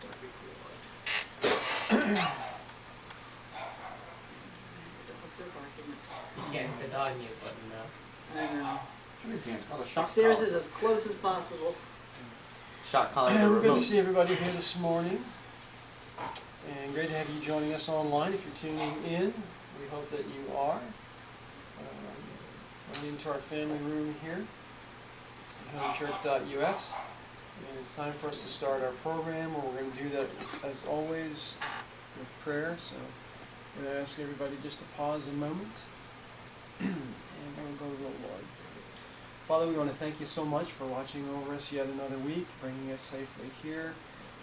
Start record. The dogs are barking upstairs. You can't hit the dog mute button though. I know. It's called a shock Upstairs collar. is as close as possible. Shock collar. We're good to see everybody here this morning. And great to have you joining us online. If you're tuning in, we hope that you are. Coming into our family room here at homechurch.us. And it's time for us to start our program, where we're going to do that, as always, with prayer. So I'm going to ask everybody just to pause a moment. And we'll go to the Lord. Father, we want to thank you so much for watching over us yet another week, bringing us safely here,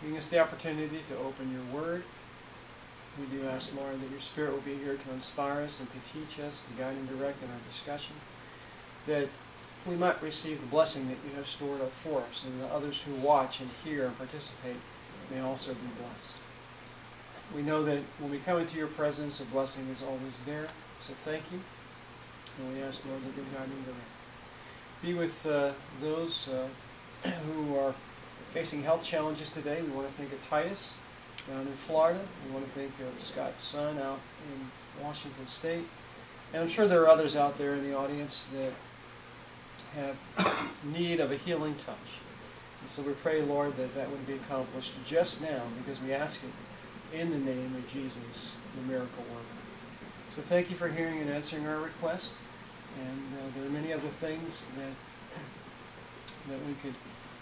giving us the opportunity to open your word. We do ask, Lord, that your Spirit will be here to inspire us and to teach us, to guide and direct in our discussion, that we might receive the blessing that you have stored up for us, and that others who watch and hear and participate may also be blessed. We know that when we come into your presence, a blessing is always there, so thank you. And we ask, Lord, that you guide and direct. Be with those who are facing health challenges today. We want to think of Titus down in Florida. We want to think of Scott's son out in Washington State. And I'm sure there are others out there in the audience that have need of a healing touch. And so we pray, Lord, that that would be accomplished just now, because we ask it in the name of Jesus, the miracle worker. So thank you for hearing and answering our request. And there are many other things that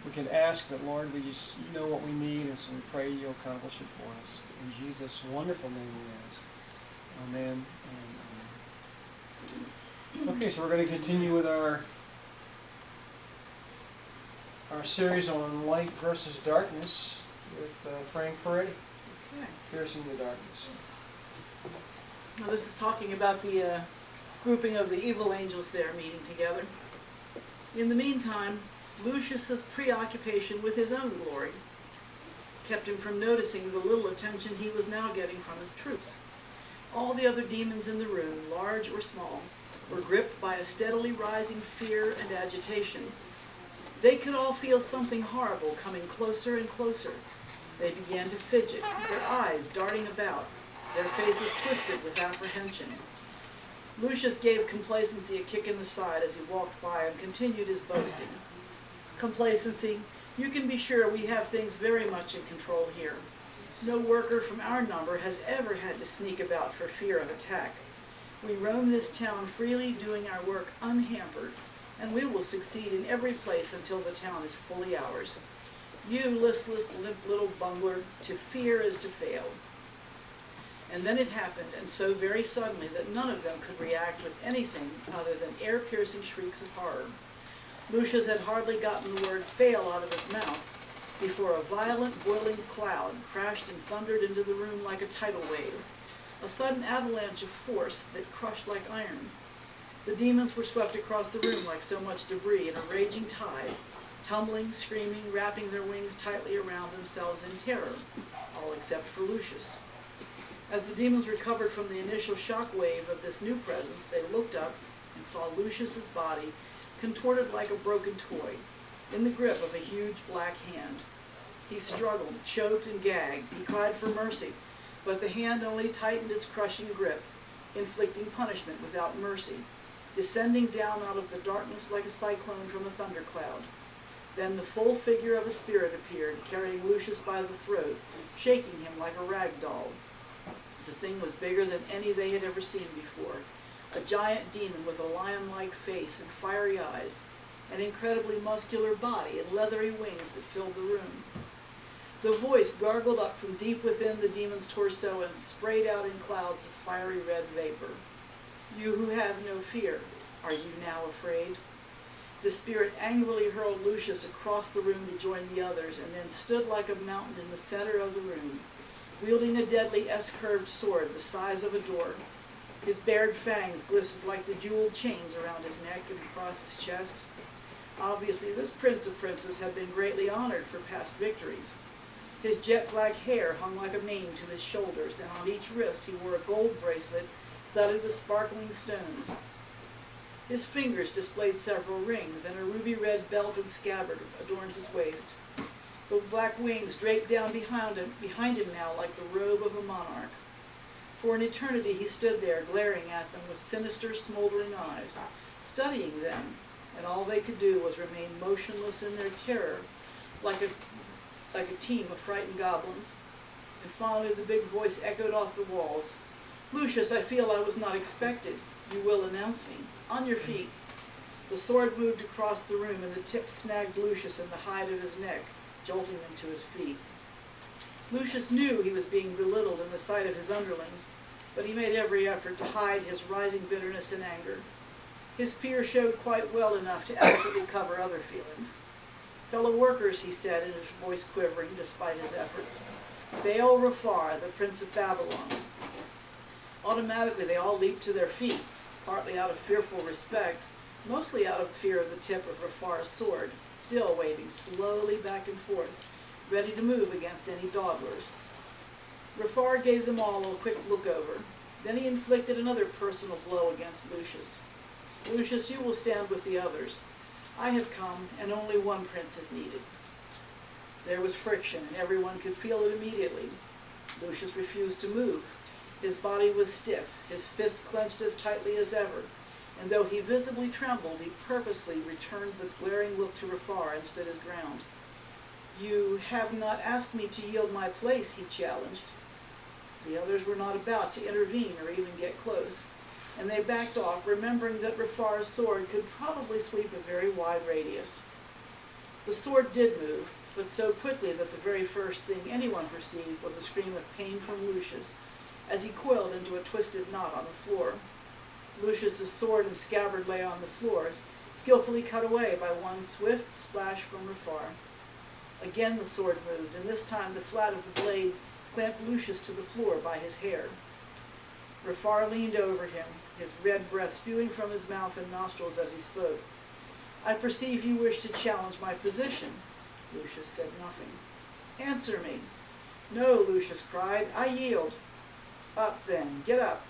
we could ask, but Lord, you know what we need, and so we pray you'll accomplish it for us. In Jesus' wonderful name we ask. Amen and amen. Okay, so we're going to continue with our series on light versus darkness with Frank Peretti. Okay. Piercing the darkness. Now this is talking about the grouping of the evil angels there meeting together. In the meantime, Lucius's preoccupation with his own glory kept him from noticing the little attention he was now getting from his troops. All the other demons in the room, large or small, were gripped by a steadily rising fear and agitation. They could all feel something horrible coming closer and closer. They began to fidget, their eyes darting about, their faces twisted with apprehension. Lucius gave complacency a kick in the side as he walked by and continued his boasting. Complacency, you can be sure we have things very much in control here. No worker from our number has ever had to sneak about for fear of attack. We roam this town freely, doing our work unhampered, and we will succeed in every place until the town is fully ours. You, listless, limp little bungler, to fear is to fail. And then it happened, and so very suddenly that none of them could react with anything other than ear-piercing shrieks of horror. Lucius had hardly gotten the word fail out of his mouth before a violent, boiling cloud crashed and thundered into the room like a tidal wave, a sudden avalanche of force that crushed like iron. The demons were swept across the room like so much debris in a raging tide, tumbling, screaming, wrapping their wings tightly around themselves in terror, all except for Lucius. As the demons recovered from the initial shock wave of this new presence, they looked up and saw Lucius's body contorted like a broken toy, in the grip of a huge black hand. He struggled, choked, and gagged. He cried for mercy, but the hand only tightened its crushing grip, inflicting punishment without mercy, descending down out of the darkness like a cyclone from a thundercloud. Then the full figure of a spirit appeared, carrying Lucius by the throat, shaking him like a rag doll. The thing was bigger than any they had ever seen before. A giant demon with a lion-like face and fiery eyes, an incredibly muscular body and leathery wings that filled the room. The voice gargled up from deep within the demon's torso and sprayed out in clouds of fiery red vapor. You who have no fear, are you now afraid? The spirit angrily hurled Lucius across the room to join the others, and then stood like a mountain in the center of the room, wielding a deadly S-curved sword the size of a door. His bared fangs glistened like the jeweled chains around his neck and across his chest. Obviously, this prince of princes had been greatly honored for past victories. His jet black hair hung like a mane to his shoulders, and on each wrist he wore a gold bracelet studded with sparkling stones. His fingers displayed several rings, and a ruby red belt and scabbard adorned his waist. The black wings draped down behind him now like the robe of a monarch. For an eternity he stood there, glaring at them with sinister, smoldering eyes, studying them, and all they could do was remain motionless in their terror, like a team of frightened goblins. And finally the big voice echoed off the walls. "Lucius, I feel I was not expected. You will announce me. On your feet." The sword moved across the room, and the tip snagged Lucius in the hide of his neck, jolting him to his feet. Lucius knew he was being belittled in the sight of his underlings, but he made every effort to hide his rising bitterness and anger. His fear showed quite well enough to adequately cover other feelings. "Fellow workers," he said, in his voice quivering despite his efforts, "Baal Rafar, the Prince of Babylon." Automatically they all leaped to their feet, partly out of fearful respect, mostly out of fear of the tip of Rafar's sword, still waving slowly back and forth, ready to move against any dawdlers. Rafar gave them all a quick look over. Then he inflicted another personal blow against Lucius. "Lucius, you will stand with the others. I have come, and only one prince is needed." There was friction, and everyone could feel it immediately. Lucius refused to move. His body was stiff, his fists clenched as tightly as ever, and though he visibly trembled, he purposely returned the glaring look to Rafar and stood his ground. "You have not asked me to yield my place," he challenged. The others were not about to intervene or even get close, and they backed off, remembering that Rafar's sword could probably sweep a very wide radius. The sword did move, but so quickly that the very first thing anyone perceived was a scream of pain from Lucius as he coiled into a twisted knot on the floor. Lucius's sword and scabbard lay on the floor, skillfully cut away by one swift slash from Rafar. Again the sword moved, and this time the flat of the blade clamped Lucius to the floor by his hair. Rafar leaned over him, his red breath spewing from his mouth and nostrils as he spoke. "I perceive you wish to challenge my position." Lucius said nothing. "Answer me." "No," Lucius cried. "I yield." "Up then, get up."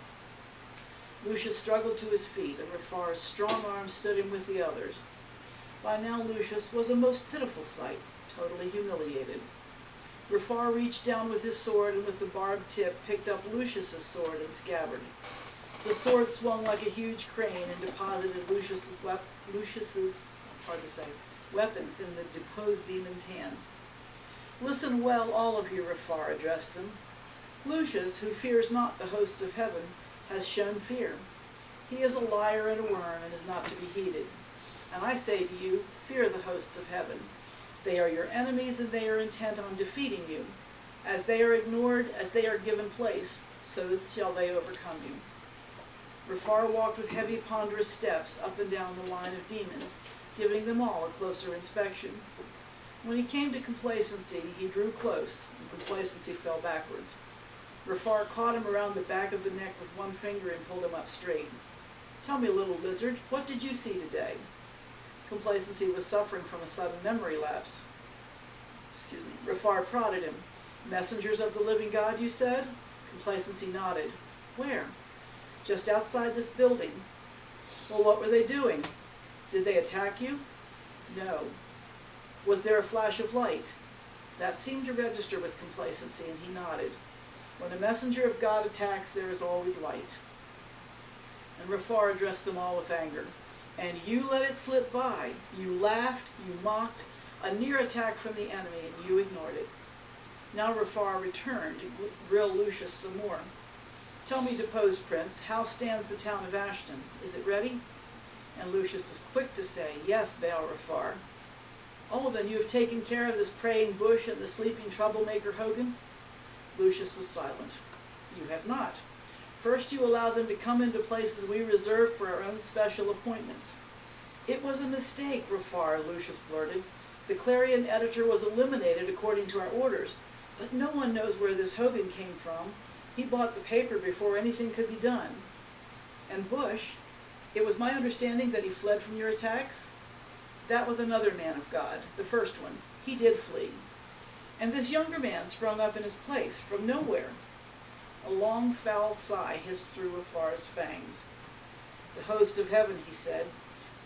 Lucius struggled to his feet, and Rafar's strong arm stood him with the others. By now Lucius was a most pitiful sight, totally humiliated. Rafar reached down with his sword, and with the barbed tip picked up Lucius's sword and scabbard. The sword swung like a huge crane and deposited Lucius's weapons in the deposed demon's hands. "Listen well, all of you," Rafar addressed them. "Lucius, who fears not the hosts of heaven, has shown fear. He is a liar and a worm, and is not to be heeded. And I say to you, fear the hosts of heaven. They are your enemies, and they are intent on defeating you. As they are ignored, as they are given place, so shall they overcome you." Rafar walked with heavy, ponderous steps up and down the line of demons, giving them all a closer inspection. When he came to complacency, he drew close, and complacency fell backwards. Rafar caught him around the back of the neck with one finger and pulled him up straight. "Tell me, little lizard, what did you see today?" Complacency was suffering from a sudden memory lapse. Rafar prodded him. "Messengers of the living God, you said?" Complacency nodded. "Where?" "Just outside this building." "Well, what were they doing?" "Did they attack you?" "No." "Was there a flash of light?" That seemed to register with complacency, and he nodded. "When a messenger of God attacks, there is always light." And Rafar addressed them all with anger. "And you let it slip by. You laughed, you mocked, a near attack from the enemy, and you ignored it." Now Rafar returned to grill Lucius some more. "Tell me, deposed prince, how stands the town of Ashton? Is it ready?" And Lucius was quick to say, "Yes, Baal Rafar." "Oh, then you have taken care of this praying bush and the sleeping troublemaker Hogan?" Lucius was silent. "You have not. First you allow them to come into places we reserve for our own special appointments." "It was a mistake, Rafar," Lucius blurted. "The Clarion editor was eliminated according to our orders, but no one knows where this Hogan came from. He bought the paper before anything could be done." "And Bush? It was my understanding that he fled from your attacks?" "That was another man of God, the first one. He did flee. And this younger man sprung up in his place, from nowhere." A long, foul sigh hissed through Rafar's fangs. "The host of heaven," he said.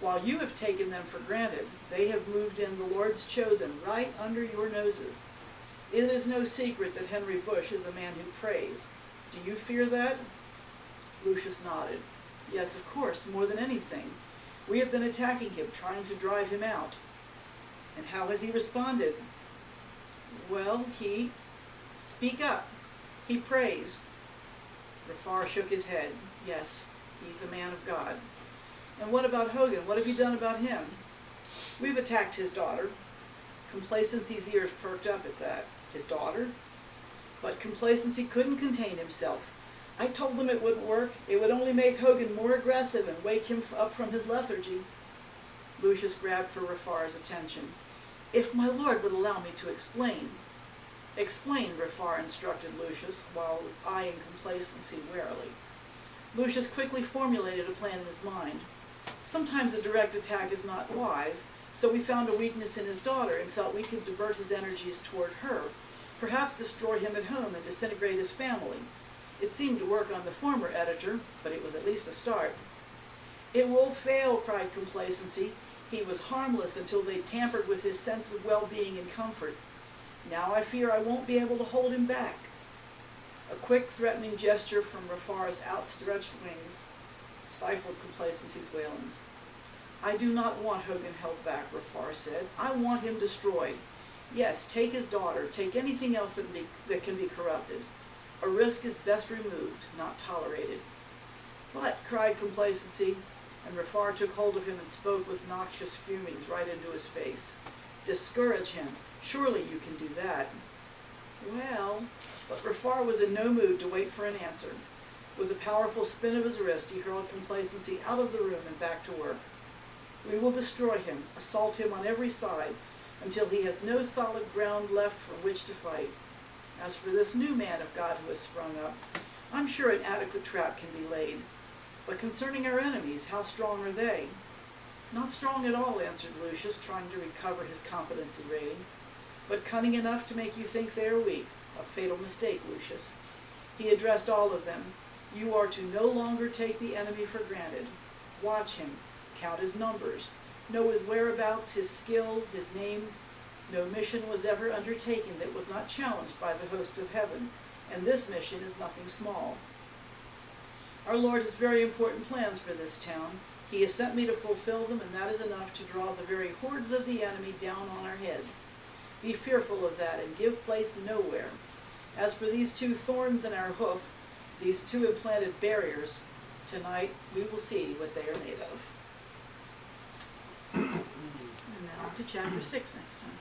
While you have taken them for granted, they have moved in the Lord's chosen right under your noses. It is no secret that Henry Bush is a man who prays. Do you fear that? Lucius nodded. Yes, of course, more than anything. We have been attacking him, trying to drive him out. And how has he responded? Well, speak up. He prays. Rafar shook his head. Yes, he's a man of God. And what about Hogan? What have you done about him? We've attacked his daughter. Complacency's ears perked up at that. His daughter? But Complacency couldn't contain himself. I told him it wouldn't work. It would only make Hogan more aggressive and wake him up from his lethargy. Lucius grabbed for Rafar's attention. If my lord would allow me to explain. Explain, Rafar instructed Lucius, while eyeing Complacency warily. Lucius quickly formulated a plan in his mind. Sometimes a direct attack is not wise, so we found a weakness in his daughter and felt we could divert his energies toward her, perhaps destroy him at home and disintegrate his family. It seemed to work on the former editor, but it was at least a start. It will fail, cried Complacency. He was harmless until they tampered with his sense of well-being and comfort. Now I fear I won't be able to hold him back. A quick, threatening gesture from Rafar's outstretched wings stifled Complacency's wailings. I do not want Hogan held back, Rafar said. I want him destroyed. Yes, take his daughter, take anything else that can be corrupted. A risk is best removed, not tolerated. But, cried Complacency, and Rafar took hold of him and spoke with noxious fumings right into his face. Discourage him. Surely you can do that. Well, but Rafar was in no mood to wait for an answer. With a powerful spin of his wrist, he hurled Complacency out of the room and back to work. We will destroy him, assault him on every side, until he has no solid ground left from which to fight. As for this new man of God who has sprung up, I'm sure an adequate trap can be laid. But concerning our enemies, how strong are they? Not strong at all, answered Lucius, trying to recover his competency rating, but cunning enough to make you think they are weak. A fatal mistake, Lucius. He addressed all of them. You are to no longer take the enemy for granted. Watch him, count his numbers, know his whereabouts, his skill, his name. No mission was ever undertaken that was not challenged by the hosts of heaven, and this mission is nothing small. Our Lord has very important plans for this town. He has sent me to fulfill them, and that is enough to draw the very hordes of the enemy down on our heads. Be fearful of that, and give place nowhere. As for these two thorns in our hoof, these two implanted barriers, tonight we will see what they are made of. And now to chapter 6 next time.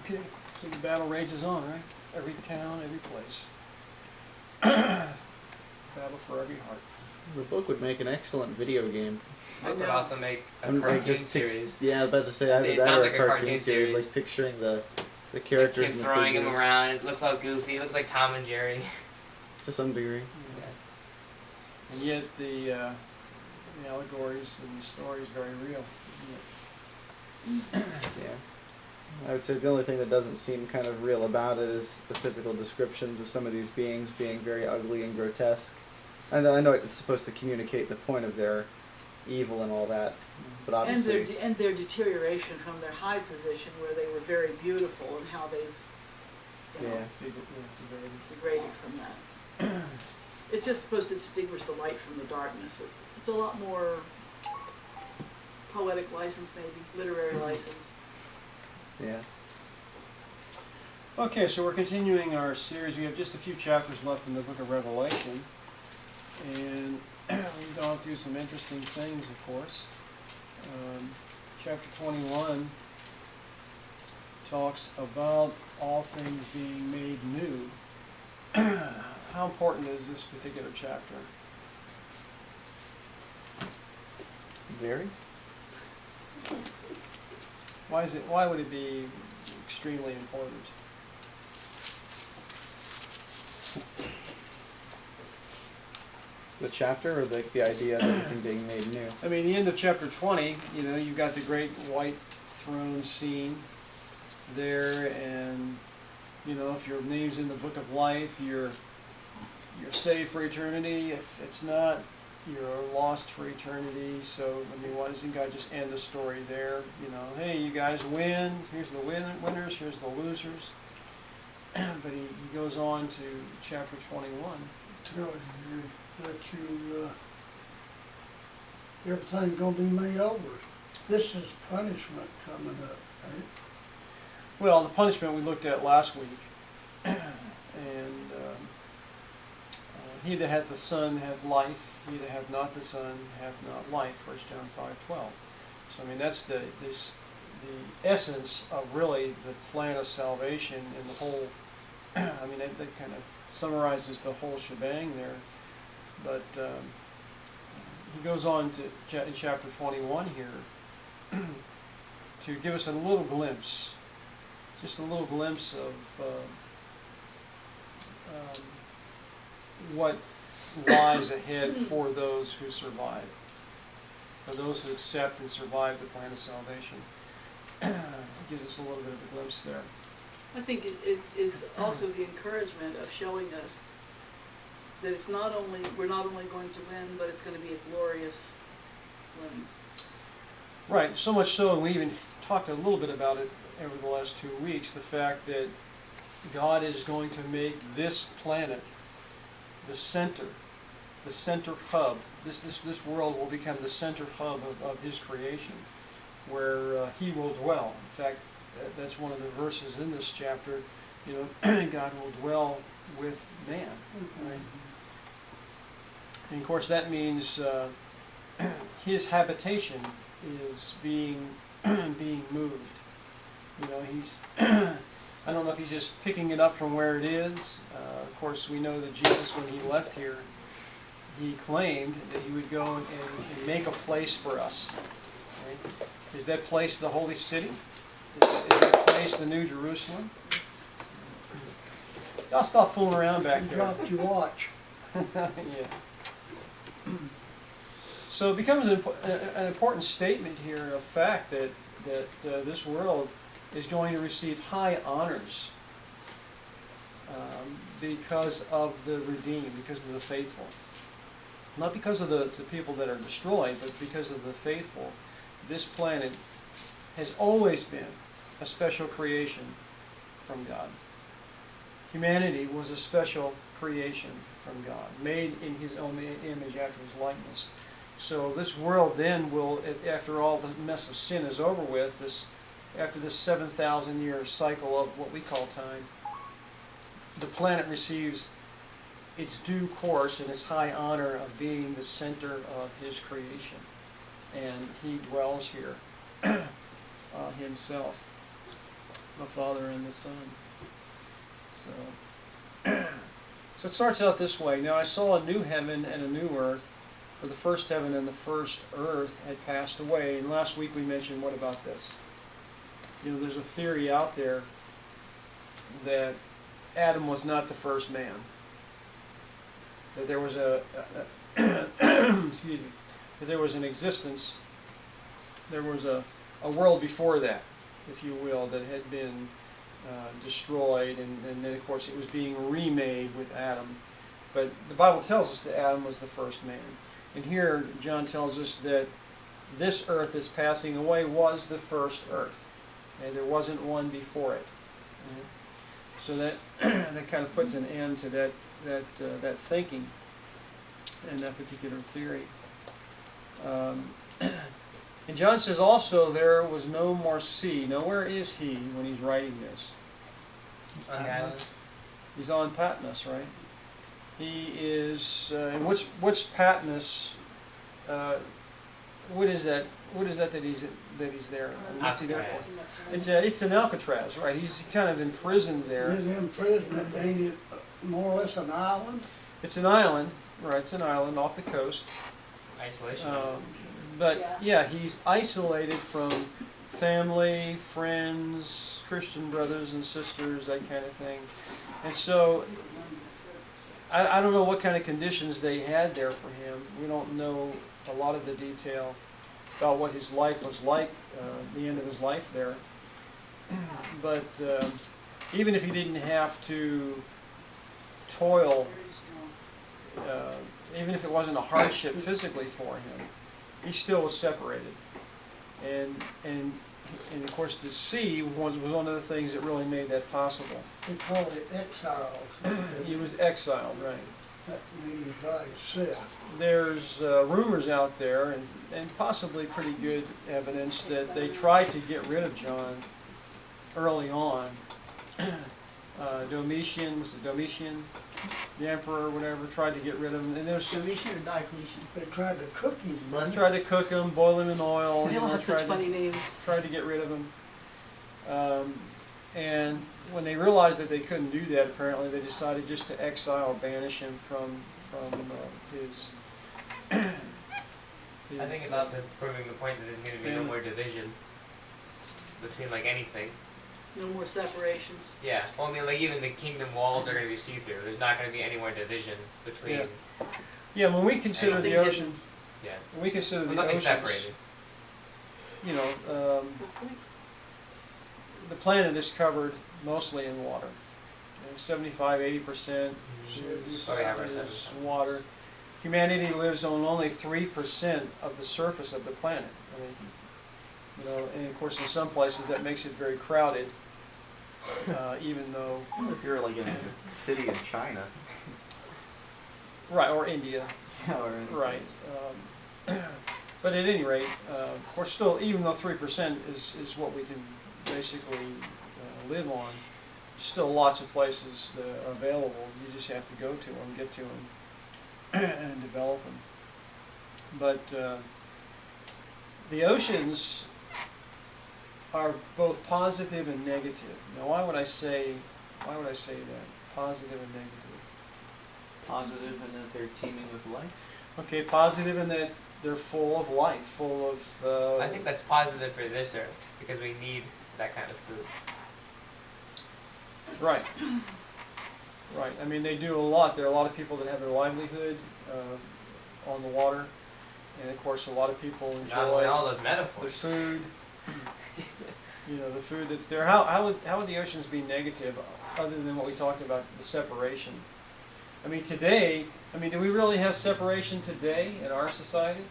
Okay, so the battle rages on, right? Every town, every place. Battle for every heart. The book would make an excellent video game. I could also make a I'm cartoon like just series. Yeah, I was about to say either It that sounds or like a a cartoon cartoon series, series. like picturing the characters Him and the throwing him figures around. It looks all goofy. It looks like Tom and Jerry. to some degree. And yet the allegories and the story is very real, isn't it? Yeah. I would say the only thing that doesn't seem kind of real about it is the physical descriptions of some of these beings being very ugly and grotesque. I know it's supposed to communicate the point of their evil and all that, but obviously... And their deterioration from their high position where they were very beautiful and how they've degraded from that. It's just supposed to distinguish the light from the darkness. It's a lot more poetic license, maybe, literary license. Yeah. Okay, so we're continuing our series. We have just a few chapters left in the book of Revelation. And we've gone through some interesting things, of course. Chapter 21 talks about all things being made new. How important is this particular chapter? Very? Why would it be extremely important? The chapter or the idea of everything being made new? I mean, the end of chapter 20, you've got the great white throne scene there, and, if your name's in the book of life, you're saved for eternity. If it's not, you're lost for eternity. So, I mean, why doesn't God just end the story there? You know, hey, you guys win. Here's the winners. Here's the losers. But he goes on to chapter 21. Tell you that everything's gonna be made over. This is punishment coming up, right? Well, the punishment we looked at last week, and he that hath the Son hath life, he that hath not the Son hath not life, 1 John 5:12. So I mean that's the essence of really the plan of salvation and the whole. I mean that kind of summarizes the whole shebang there, but he goes on to in chapter 21 here to give us a little glimpse. Just a little glimpse of what lies ahead for those who survive, for those who accept and survive the plan of salvation. It gives us a little bit of a glimpse there. I think it is also the encouragement of showing us that it's not only, we're not only going to win, but it's going to be a glorious winning. Right, so much so, and we even talked a little bit about it over the last 2 weeks, the fact that God is going to make this planet the center hub. This world will become the center hub of His creation, where He will dwell. In fact, that's one of the verses in this chapter. You know, God will dwell with man. Right? And of course, that means His habitation is being moved. You know, He's. I don't know if He's just picking it up from where it is. Of course, we know that Jesus, when He left here, He claimed that He would go and make a place for us. Right? Is that place the holy city? Is that place the New Jerusalem? Y'all stop fooling around back You there. dropped your watch. Yeah. So it becomes an important statement here of fact that this world is going to receive high honors because of the redeemed, because of the faithful. Not because of the people that are destroyed, but because of the faithful. This planet has always been a special creation from God. Humanity was a special creation from God, made in His own image after His likeness. So this world then will, after all the mess of sin is over with, after this 7,000-year cycle of what we call time, the planet receives its due course and its high honor of being the center of His creation. And He dwells here Himself, the Father and the Son. So it starts out this way. Now I saw a new heaven and a new earth, for the first heaven and the first earth had passed away. And last week we mentioned, what about this? You know, there's a theory out there that Adam was not the first man. That there was excuse me, that there was an existence, there was a world before that, if you will, that had been destroyed, and then of course it was being remade with Adam. But the Bible tells us that Adam was the first man. And here John tells us that this earth that's passing away was the first earth, and there wasn't one before it. So that that kind of puts an end to that thinking and that particular theory. And John says also there was no more sea. Now where is he when he's writing this? On the island. He's on Patmos, right? He is, and what's Patmos? What is that? What is that he's there? What's he there for? It's an Alcatraz, right? He's kind of imprisoned there. His imprisonment, ain't it more or less an island? It's an island, right? It's an island off the coast. Isolation. But yeah, he's isolated from family, friends, Christian brothers and sisters, that kind of thing. And so I don't know what kind of conditions they had there for him. We don't know a lot of the detail about what his life was like, the end of his life there. But even if he didn't have to toil even if it wasn't a hardship physically for him, he still was separated. And of course the sea was one of the things that really made that possible. They called it exile. He was exiled, right? That means by itself. There's rumors out there, and possibly pretty good evidence, that they tried to get rid of John early on. Domitian, the emperor, or whatever, tried to get rid of him. And there's Domitian or Diocletian? They tried to cook him. they tried to cook him, boil him in oil. They all have such funny names. Tried to get rid of him. And when they realized that they couldn't do that, apparently they decided just to exile, banish him from his. I think it's also proving the point that there's going to be no more division between like anything. No more separations. Yeah. Well, I mean, like even the kingdom walls are going to be see-through. There's not going to be any more division between. Yeah, when we consider the ocean, Yeah. when we consider the Nothing oceans, separated. you know, the planet is covered mostly in water. 75–80% Oh, yeah, right, is water. Humanity lives on only 3% of the surface of the planet. I mean, you know, and of course in some places that makes it very crowded, even though. Well, if you're like in a city in China. Right, or India. Yeah, Right. But at any rate, of course, still, even though 3% is what we can basically live on, still lots of places that are available. You just have to go to them, get to them, and develop them. But the oceans are both positive and negative. Now, why would I say that? Positive and negative. Positive in that they're teeming with life. Okay, positive in that they're full of life, full of. I think that's positive for this earth because we need that kind of food. Right. Right. I mean, they do a lot. There are a lot of people that have their livelihood on the water, and of course, a lot of people Not only enjoy all those the metaphors. food. You know, the food that's there. How would the oceans be negative, other than what we talked about, the separation? I mean, today. I mean, do we really have separation today in our society?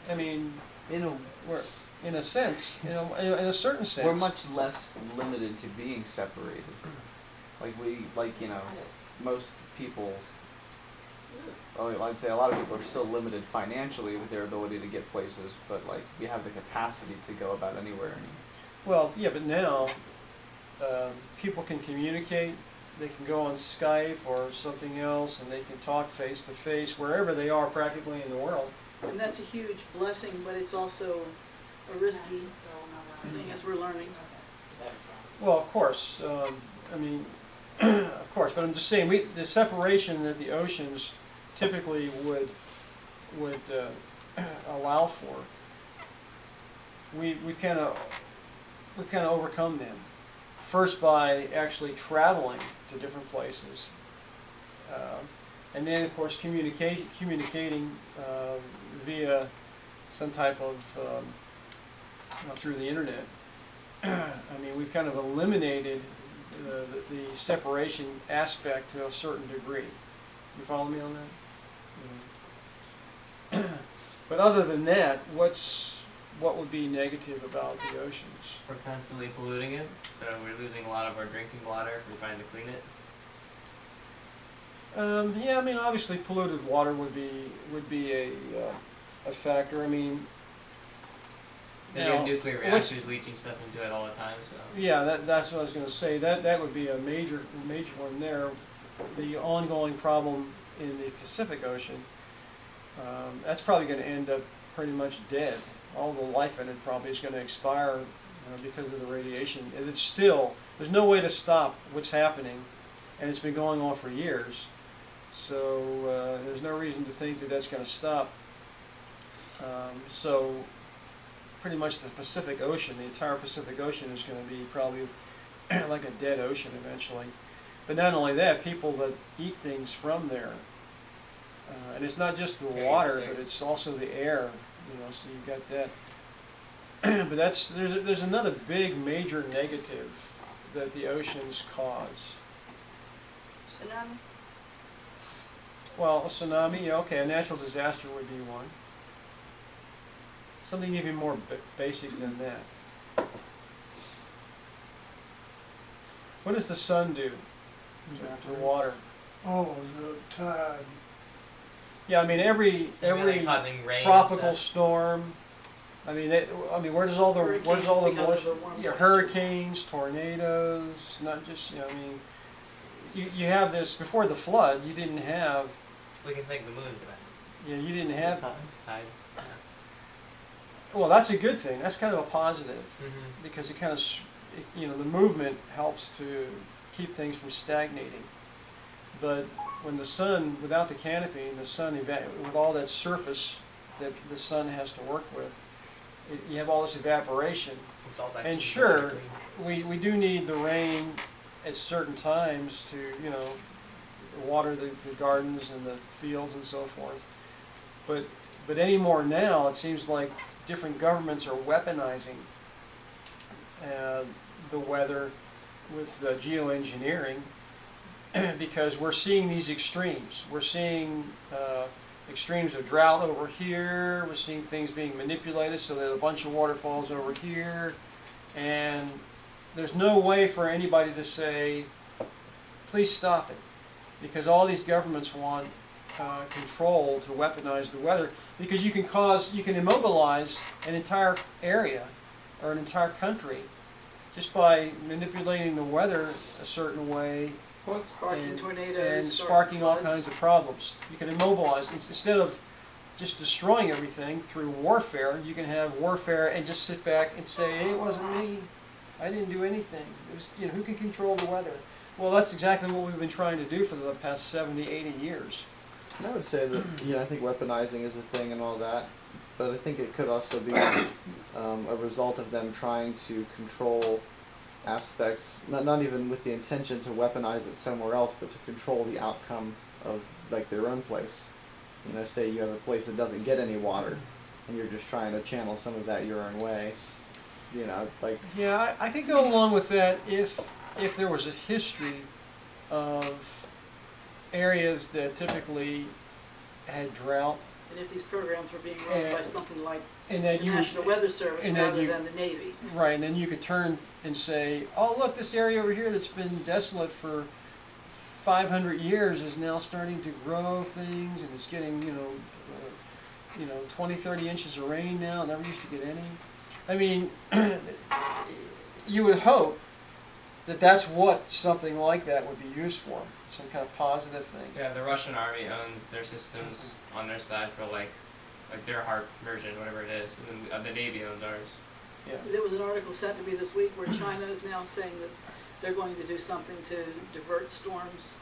I mean, we're in a sense, you know, in a certain sense. We're much less limited to being separated. Like you know, most people. Well, I'd say a lot of people are still limited financially with their ability to get places, but like we have the capacity to go about anywhere. Well, yeah, but now people can communicate. They can go on Skype or something else, and they can talk face to face wherever they are, practically in the world. And that's a huge blessing, but it's also a risky thing as we're learning. Well, of course. I mean, of course. But I'm just saying, the separation that the oceans typically would allow for, we've kind of overcome them. First, by actually traveling to different places, and then, of course, communicating via some type of through the internet. I mean, we've kind of eliminated the separation aspect to a certain degree. You follow me on that? But other than that, what would be negative about the oceans? We're constantly polluting it, so we're losing a lot of our drinking water if we're trying to clean it. Yeah, I mean, obviously, polluted water would be a factor. I mean, They have nuclear reactors leaching stuff into it all the time. So yeah, that's what I was going to say. That would be a major one there. The ongoing problem in the Pacific Ocean, that's probably going to end up pretty much dead. All the life in it probably is going to expire because of the radiation. And it's still, there's no way to stop what's happening, and it's been going on for years. So there's no reason to think that that's going to stop. So pretty much the Pacific Ocean, the entire Pacific Ocean is going to be probably like a dead ocean eventually. But not only that, people that eat things from there, and it's not just the water, but it's also the air. You know, so you've got that. But there's another big major negative that the oceans cause. Tsunamis? Well, a tsunami, yeah, okay, a natural disaster would be one. Something even more basic than that. What does the sun do to water? Oh, the tide. Yeah, I mean every So maybe, like, causing rain and tropical stuff. storm. I mean, where does all the Hurricanes moisture? because of the warm Yeah, moisture. hurricanes, tornadoes. Not just I mean, you have this before the flood. You didn't have. We can thank the moon for that. Yeah, you didn't have. Tides. Tides. Yeah. Well, that's a good thing. That's kind of a positive Mm-hmm. because it kind of the movement helps to keep things from stagnating. But when the sun, without the canopy, and the sun with all that surface that the sun has to work with, you have all this evaporation. Salt And actually sure, green. we do need the rain at certain times to water the gardens and the fields and so forth. But anymore now, it seems like different governments are weaponizing the weather with geoengineering because we're seeing these extremes. We're seeing extremes of drought over here. We're seeing things being manipulated so that a bunch of water falls over here. And there's no way for anybody to say, please stop it. Because all these governments want control to weaponize the weather because you can immobilize an entire area or an entire country just by manipulating the weather a certain way Sparking tornadoes. and starting sparking all floods. kinds of problems. You can immobilize instead of just destroying everything through warfare. You can have warfare and just sit back and say, "Hey, it wasn't me. I didn't do anything. It was who can control the weather?" Well, that's exactly what we've been trying to do for the past 70, 80 years. I would say that I think weaponizing is a thing and all that, but I think it could also be a result of them trying to control aspects, not even with the intention to weaponize it somewhere else, but to control the outcome of like their own place. Say you have a place that doesn't get any water, and you're just trying to channel some of that your own way. Yeah, I could go along with that if there was a history of areas that typically had drought, And if these programs were being run by And- something like and the then National Weather Service and then rather you- than the Navy. right, and then you could turn and say, "Oh, look, this area over here that's been desolate for 500 years is now starting to grow things, and it's getting 20, 30 inches of rain now. It never used to get any." I mean, you would hope that that's what something like that would be used for, some kind of positive thing. Yeah, the Russian army owns their systems on their side for like their HARP version, whatever it is, and then the Navy owns ours. Yeah. There was an article sent to me this week where China is now saying that they're going to do something to divert storms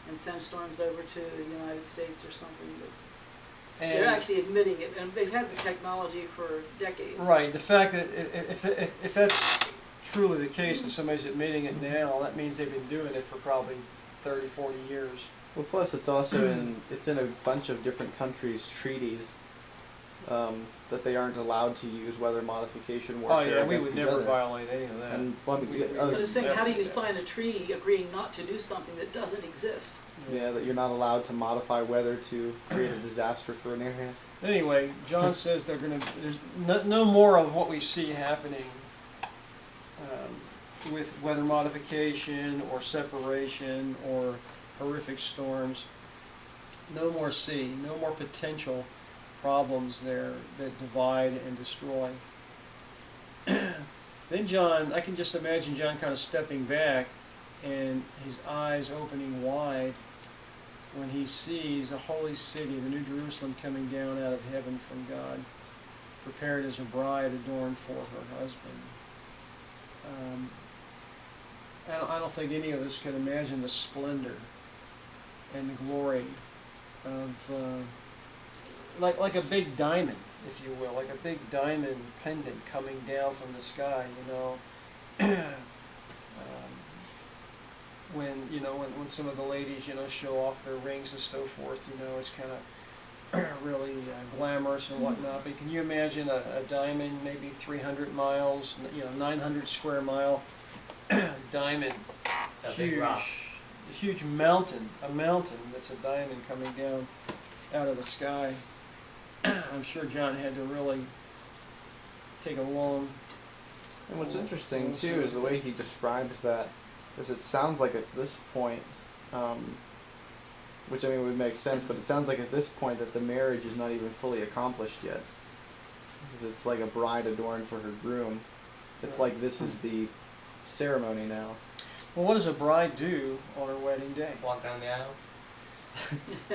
and send storms over to the United States or something. But they're And actually admitting it, and they've had the technology for decades. right, the fact that if that's truly the case that somebody's admitting it now, that means they've been doing it for probably 30, 40 years. Well, plus it's also in a bunch of different countries' treaties that they aren't allowed to use weather modification Oh warfare yeah, we against would each never other. violate any of that. And We- I But I'm was- saying, how do you Yeah. sign a treaty agreeing not to do something that doesn't exist? yeah, that you're not allowed to modify weather to create a disaster for an area. Anyway, John says there's no more of what we see happening with weather modification or separation or horrific storms. No more no more potential problems there that divide and destroy. Then John, I can just imagine John kind of stepping back and his eyes opening wide when he sees the holy city, the New Jerusalem, coming down out of heaven from God, prepared as a bride adorned for her husband. I don't think any of us can imagine the splendor and the glory of, like a big diamond, if you will, like a big diamond pendant coming down from the sky, when some of the ladies, show off their rings and so forth, it's kind of really glamorous and whatnot. But can you imagine a diamond, maybe 300 miles, 900 square mile diamond, It's a big rock. a huge mountain, that's a diamond coming down out of the sky. I'm sure John had to really take a long. And what's interesting too is the way he describes that, is it sounds like at this point, which I mean would make sense, but it sounds like at this point that the marriage is not even fully accomplished yet. Because it's like a bride adorned for her groom. It's like this is the ceremony now. Well, what does a bride do on her wedding day? Walk down the aisle.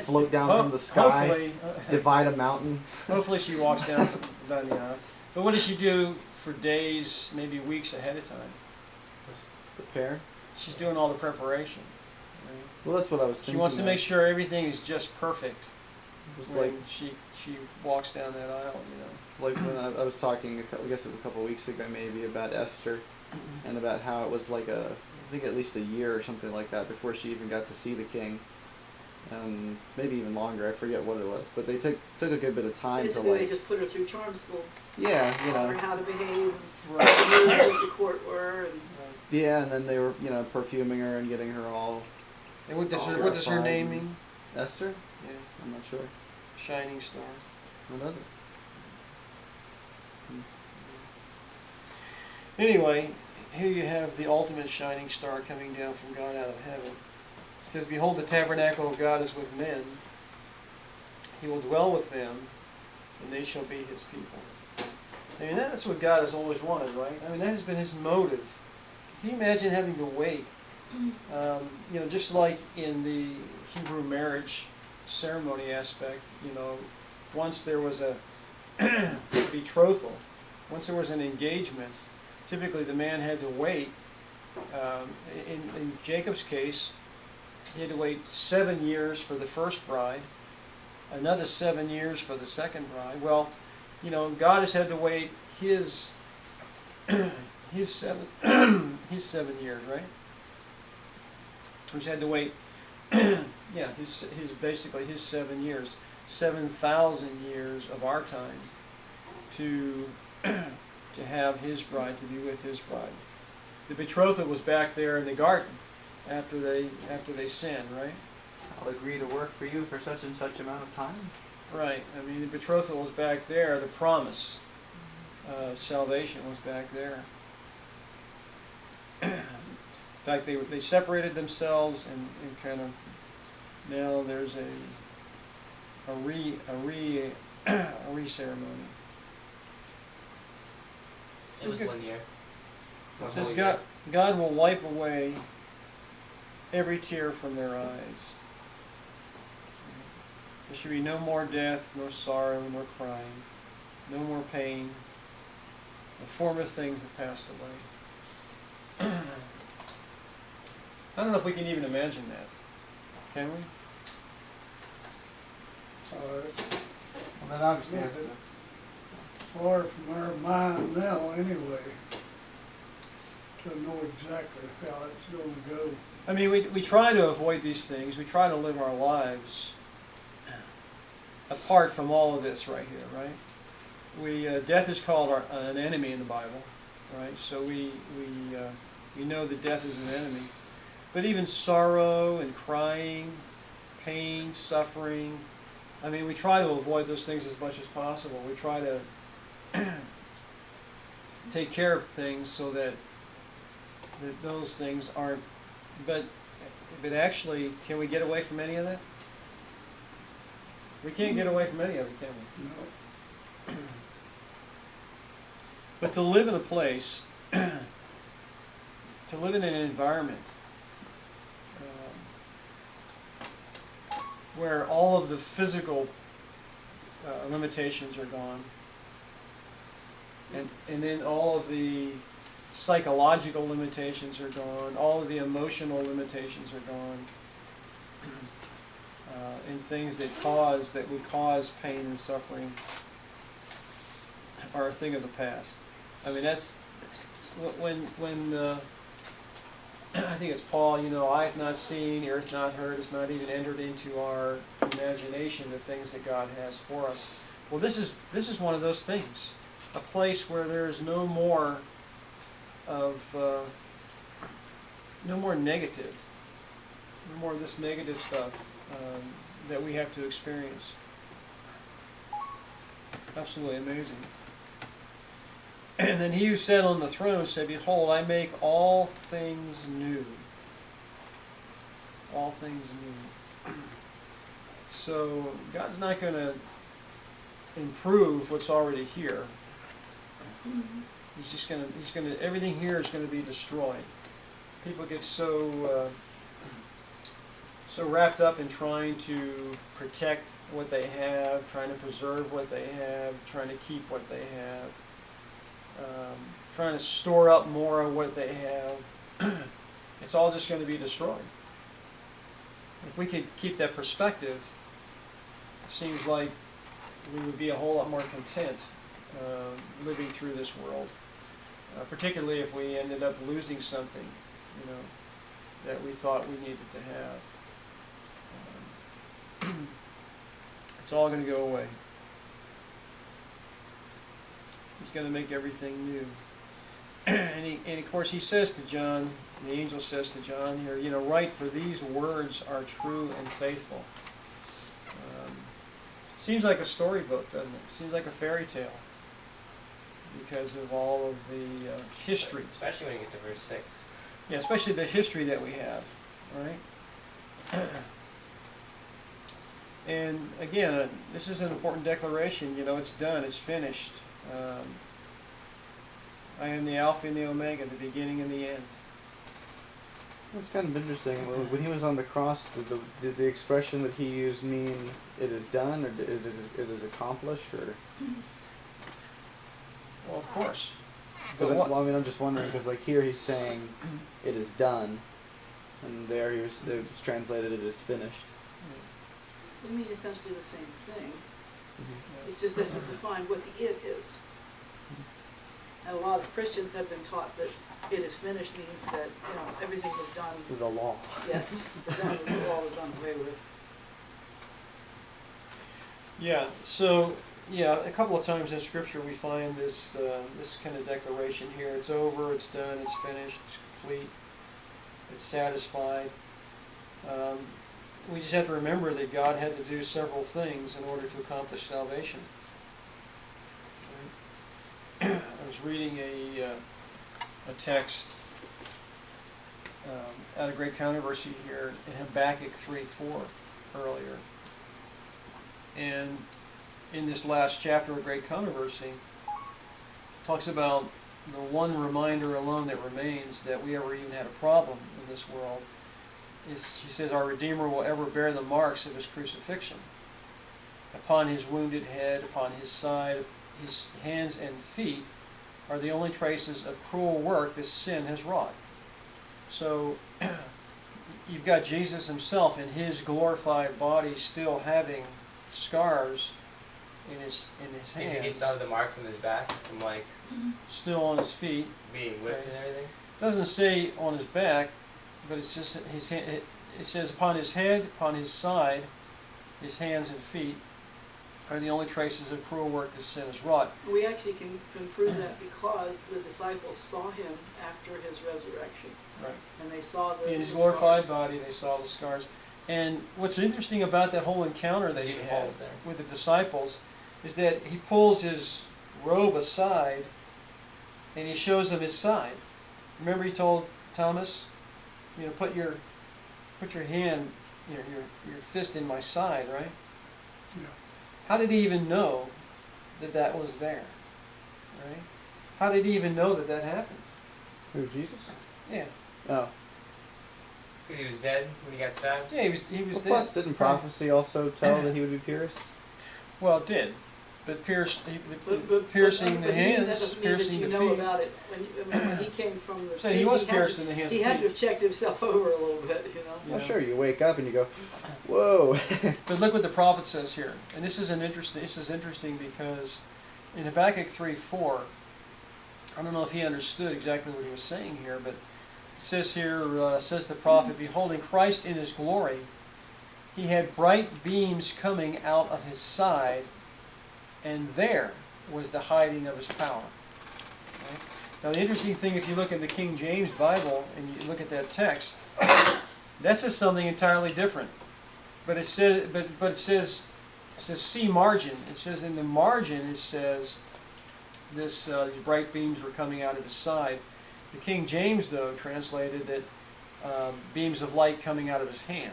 Float down from the sky, Hopefully, divide a mountain. hopefully she walks down the aisle. But what does she do for days, maybe weeks ahead of time? Prepare. She's doing all the preparation. Right? Well, that's what I was thinking. She wants to of. make sure everything is just perfect It's when like she walks down that aisle. like when I was talking, I guess it was a couple of weeks ago maybe, about Esther, and about how it was like I think at least a year or something like that before she even got to see the king. Maybe even longer, I forget what it was. But they took a good bit of time Basically, to they like, just put her through charm school, yeah, you taught her know, how to behave, Right. and what the rules of the court were, and yeah, and then they were, you know, perfuming her and getting her all And what does Oh, what does her fine. name mean? Esther. Yeah, I'm not sure. shining star. What other? Anyway, here you have the ultimate shining star coming down from God out of heaven. It says, "Behold, the tabernacle of God is with men. He will dwell with them, and they shall be his people." I mean, that's what God has always wanted, right? I mean, that has been his motive. Can you imagine having to wait? Just like in the Hebrew marriage ceremony aspect, once there was a betrothal, once there was an engagement, typically the man had to wait. In Jacob's case, he had to wait 7 years for the first bride, another 7 years for the second bride. Well, God has had to wait his 7 years, right? He's had to wait, his basically his 7 years, 7,000 years of our time to have his bride, to be with his bride. The betrothal was back there in the garden after they sinned, right? I'll agree to work for you for such and such amount of time. Right. I mean, the betrothal was back there. The promise of salvation was back there. In fact, they separated themselves and kind of now there's a ceremony. It was 1 year. It says God will wipe away every tear from their eyes. There should be no more death, nor sorrow, nor crying, no more pain. The former things have passed away. I don't know if we can even imagine that. Can we? Well, that obviously has to. Far from our mind now, anyway, to know exactly how it's going to go. I mean, we try to avoid these things. We try to live our lives apart from all of this right here, right? Death is called an enemy in the Bible, right? So we know that death is an enemy. But even sorrow and crying, pain, suffering, I mean, we try to avoid those things as much as possible. We try to take care of things so that those things aren't. But actually, can we get away from any of that? We can't get away from any of it, can we? No. But to live in a place, to live in an environment where all of the physical limitations are gone, and then all of the psychological limitations are gone, all of the emotional limitations are gone, and things that would cause pain and suffering are a thing of the past. I mean, that's when I think it's Paul, eye hath not seen, ear hath not heard, it's not even entered into our imagination the things that God has for us. Well, this is one of those things, a place where there is no more more of this negative stuff that we have to experience. Absolutely amazing. And then he who sat on the throne said, "Behold, I make all things new." All things new. So God's not going to improve what's already here. He's going to, everything here is going to be destroyed. People get so wrapped up in trying to protect what they have, trying to preserve what they have, trying to keep what they have, trying to store up more of what they have. It's all just going to be destroyed. If we could keep that perspective, it seems like we would be a whole lot more content living through this world. Particularly if we ended up losing something, that we thought we needed to have. It's all going to go away. He's going to make everything new. And of course he says to John, the angel says to John here, write, for these words are true and faithful. Seems like a storybook, doesn't it? Seems like a fairy tale. Because of all of the history. Especially when you get to verse 6. Yeah, especially the history that we have, right? And again, this is an important declaration. It's done. It's finished. I am the Alpha and the Omega, the beginning and the end. It's kind of interesting. When he was on the cross, did the expression that he used mean it is done, or it is accomplished, or? Well, of course. I'm just wondering, because here he's saying it is done, and there it's translated it is finished. They mean essentially the same thing. It's just that it's defined what the "it" is. And a lot of Christians have been taught that "it is finished" means that everything was done. The law. Yes, the law was done away with. Yeah. So. Yeah, a couple of times in Scripture we find this kind of declaration here. It's over, it's done, it's finished, it's complete, it's satisfied. We just have to remember that God had to do several things in order to accomplish salvation. Right? I was reading a text out of Great Controversy here in Habakkuk 3:4 earlier. And in this last chapter of Great Controversy, talks about the one reminder alone that remains that we ever even had a problem in this world. He says, our Redeemer will ever bear the marks of his crucifixion. Upon his wounded head, upon his side, his hands and feet are the only traces of cruel work this sin has wrought. So you've got Jesus himself in his glorified body still having scars in his hands. He saw the marks on his back from still on his feet. being whipped and everything. It doesn't say on his back, but it's just his hand. It says upon his head, upon his side, his hands and feet are the only traces of cruel work this sin has wrought. We actually can prove that because the disciples saw him after his resurrection. Right. And they saw the In his the glorified scars. body, they saw the scars. And what's interesting about that whole encounter that he had with the disciples is that he pulls his robe aside and he shows them his side. Remember he told Thomas, put your hand, your fist in my side, right? Yeah. How did he even know that was there? Right? How did he even know that happened? Who, Jesus? Yeah. Oh. Because he was dead when he got stabbed? Yeah, he was dead. Plus, didn't prophecy also tell that he would be pierced? Well, it did. But piercing the That hands, doesn't mean piercing that the you know feet. about it. When he came from the So sea, he was had pierced to- in the hands He and had to feet. have checked himself over a little bit, Well, Yeah. sure, you wake up and you go, whoa. But look what the prophet says here, and this is interesting because in Habakkuk 3:4, I don't know if he understood exactly what he was saying here, but it says here, says the prophet, beholding Christ in his glory, he had bright beams coming out of his side, and there was the hiding of his power. Right? Now the interesting thing, if you look in the King James Bible and you look at that text, That says something entirely different. But it says, but it says C margin. It says in the margin, it says these bright beams were coming out of his side. The King James, though, translated that beams of light coming out of his hand.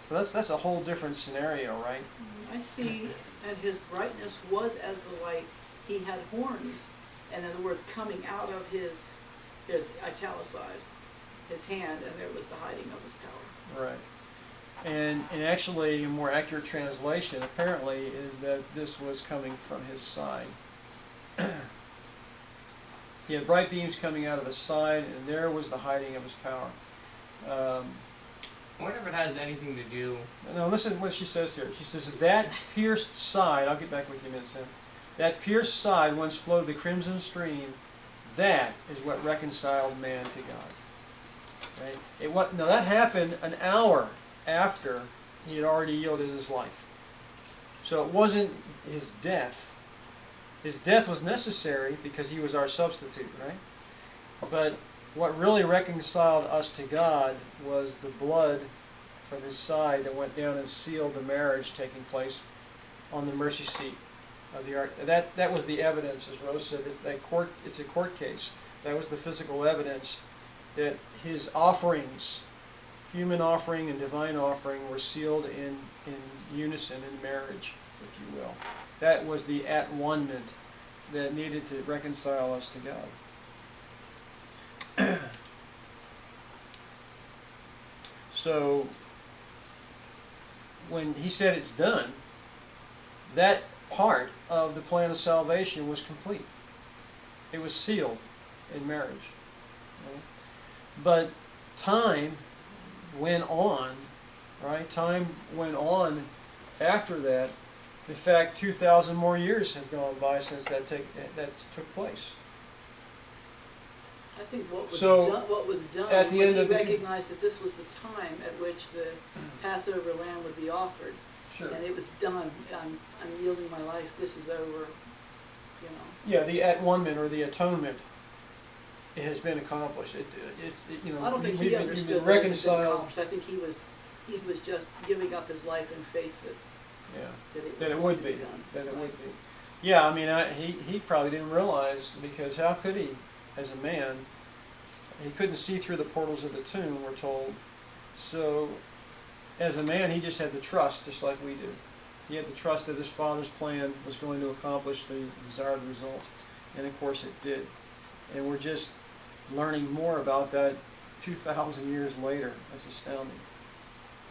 So that's a whole different scenario, right? I see, and his brightness was as the light. He had horns, and in other words, coming out of his, there's italicized, his hand, and there was the hiding of his power. Right. And actually, a more accurate translation, apparently, is that this was coming from his side. He had bright beams coming out of his side, and there was the hiding of his power. I wonder if it has anything to do. Now listen to what she says here. She says, that pierced side, I'll get back with you in a minute, Sam. That pierced side once flowed the crimson stream. That is what reconciled man to God. Right? Now that happened an hour after he had already yielded his life. So it wasn't his death. His death was necessary because he was our substitute, right? But what really reconciled us to God was the blood from his side that went down and sealed the marriage taking place on the mercy seat of the ark. That was the evidence, as Rose said. It's a court case. That was the physical evidence that his offerings, human offering and divine offering, were sealed in unison in marriage, if you will. That was the at-one-ment that needed to reconcile us to God. So, when he said it's done, that part of the plan of salvation was complete. It was sealed in marriage. Right? But time went on, right? Time went on after that. In fact, 2,000 more years have gone by since that took place. I think what was done at the was end he of the recognized that this was the time at which the Passover lamb would be offered. Sure. And it was done. I'm yielding my life. This is over. You know. Yeah, the at-one-ment or the atonement has been accomplished. I don't think he understood that it had been accomplished. I think he was just giving up his life in faith that it would be done. That it would be. Yeah, I mean, he probably didn't realize, because how could he, as a man, he couldn't see through the portals of the tomb, we're told. So, as a man, he just had to trust, just like we do. He had to trust that his Father's plan was going to accomplish the desired result. And of course it did. And we're just learning more about that 2,000 years later. That's astounding.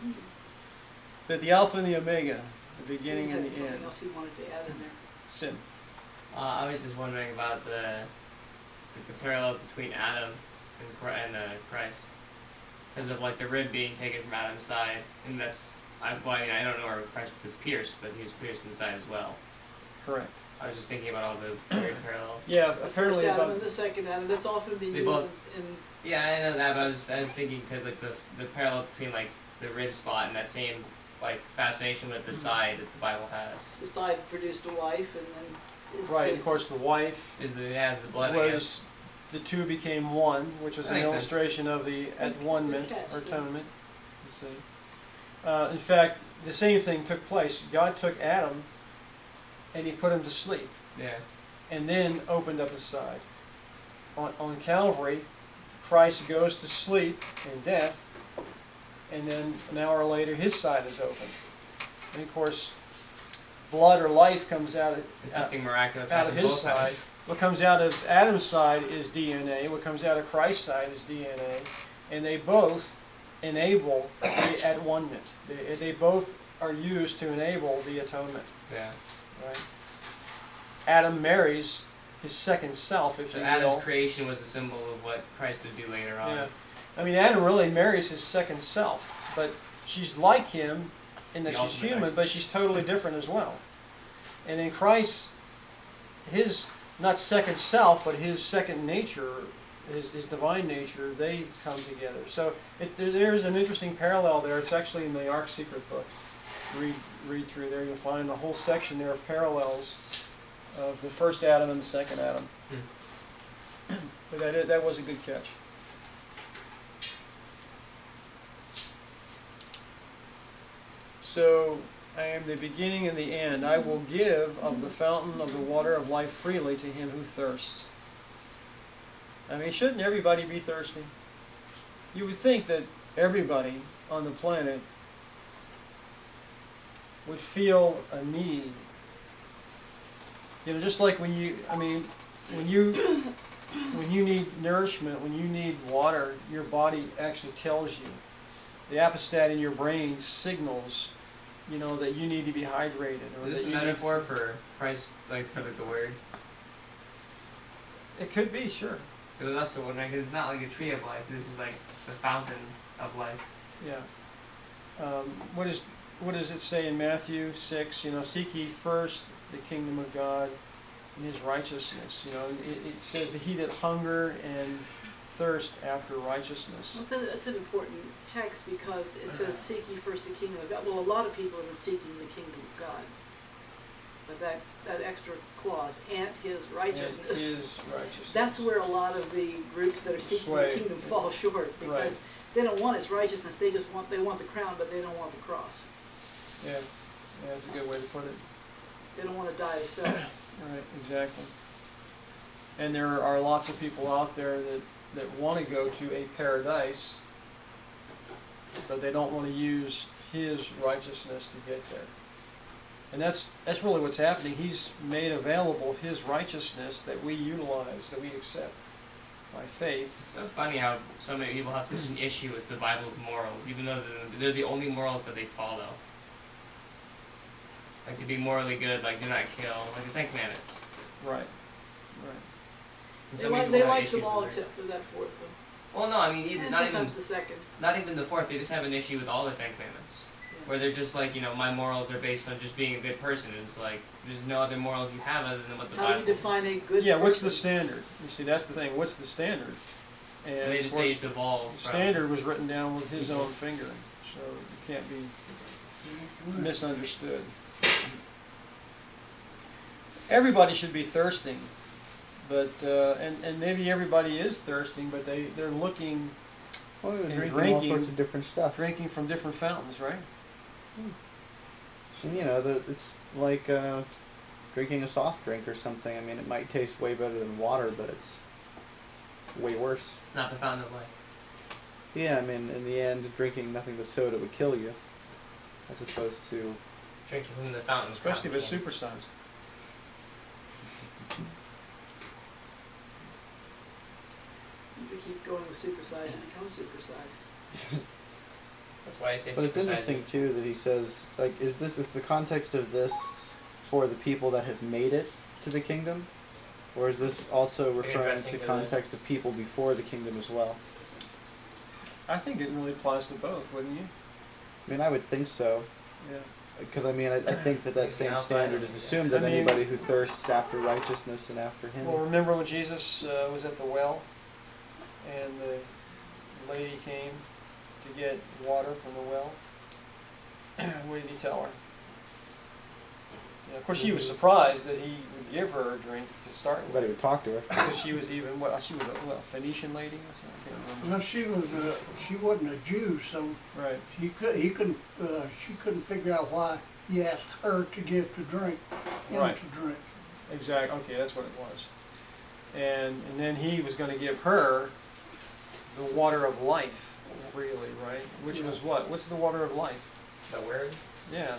Mm-hmm. But the Alpha and the Omega, the beginning and the end. Something else he wanted to add in there. Sin. I was just wondering about the parallels between Adam and Christ, because of like the rib being taken from Adam's side, and that's I don't know where Christ was pierced, but he was pierced in the side as well. Correct. I was just thinking about all the weird parallels. Yeah, The apparently first Adam about and the second Adam. That's often been They used both- in Yeah, I know that, but I was thinking because like the parallels between like the rib spot and that same like fascination with the side that the Bible has the side produced a wife, and then right. Of course, the wife is the blood. I guess. was the two became one, which was That an makes illustration of the at-one-ment Good catch, or Sam. atonement. You see, in fact, the same thing took place. God took Adam and he put him to sleep, Yeah. and then opened up his side. On Calvary, Christ goes to sleep in death, and then an hour later his side is opened. And of course, blood or life comes out It's something miraculous out of happens his both side. times. What comes out of Adam's side is DNA. What comes out of Christ's side is DNA. And they both enable the at-one-ment. They both are used to enable the atonement. Yeah. Right? Adam marries his second self, if So you Adam's will. creation was the symbol of what Christ would do later on. Yeah. I mean, Adam really marries his second self, but she's like him in that The she's ultimate human, but she's totally different as well. And in Christ, his not second self, but his second nature, his divine nature, they come together. So there's an interesting parallel there. It's actually in the Ark Secret book. Read through there. You'll find a whole section there of parallels of the first Adam and the second Adam. But that was a good catch. So, I am the beginning and the end. I will give of the fountain of the water of life freely to him who thirsts. I mean, shouldn't everybody be thirsty? You would think that everybody on the planet would feel a need. You know, just like when you need nourishment, when you need water, your body actually tells you. The apostat in your brain signals, you know, that you need to be hydrated. Or Is this that a you need metaphor for Christ, like for the word? It could be, sure. Because that's the one, right? 'Cause it's not like a tree of life. This is like the fountain of life. Yeah. What does it say in Matthew 6? You know, seek ye first the kingdom of God and his righteousness. You know, it says that he that hunger and thirst after righteousness. Well, it's an important text because it says, seek ye first the kingdom of God. Well, a lot of people have been seeking the kingdom of God. But that extra clause, and his righteousness. And his righteousness. That's where a lot of the groups that are seeking Sway. the kingdom fall short, because Right. they don't want his righteousness. They want the crown, but they don't want the cross. Yeah, that's a good way to put it. They don't want to die to self. Right, exactly. And there are lots of people out there that want to go to a paradise, but they don't want to use his righteousness to get there. And that's really what's happening. He's made available his righteousness that we utilize, that we accept by faith. It's so funny how so many people have such an issue with the Bible's morals, even though they're the only morals that they follow. Like to be morally good, like do not kill, like the Ten Commandments. Right, right. And They so many like, people have them issues all with it. except for that fourth one. Well, no, I mean even And not even sometimes the second. not even the fourth. They just have an issue with all the Ten Commandments, Yeah. where they're just like, you know, my morals are based on just being a good person. And it's like there's no other morals you have other than what the How do Bible. you define a good Yeah, what's the person? standard? You see, that's the thing. What's the standard? And they of just course, say it's evolved. the from- standard was written down with his own finger, so it can't be misunderstood. Everybody should be thirsting, but and maybe everybody is thirsting, but they're looking, Well, we're And drinking all drinking. sorts of different stuff. drinking from different fountains, right? So, you know, it's like drinking a soft drink or something. I mean, it might taste way better than water, but it's way worse. Not the fountain of life. Yeah, I mean, in the end, drinking nothing but soda would kill you, as opposed to Drinking from the fountain. of Especially if it's fountain. supersized. You keep going with supersize and become supersize. That's why I say But it's supersizing. interesting too that he says, like, is the context of this for the people that have made it to the kingdom, or is this also referring addressing to the- context of people before the kingdom as well? I think it really applies to both, wouldn't you? I mean, I would think so, Yeah. because I mean, I think that It's the same outline standard of is it, assumed yeah. that I mean- anybody who thirsts after righteousness and after Him. Well, remember when Jesus was at the well, and the lady came to get water from the well? What did he tell her? Yeah, of course, she was surprised that he would give her a drink to start But he with, would talk to her. because she was even she was a Phoenician lady or something. I can't remember. Well, she wasn't a Jew, so Right. she couldn't figure out why he asked her to give to drink, him Right. to drink. Exactly. Okay, that's what it was. And then he was going to give her the water of life freely, right? Which was what? What's the water of life? The word. Yeah,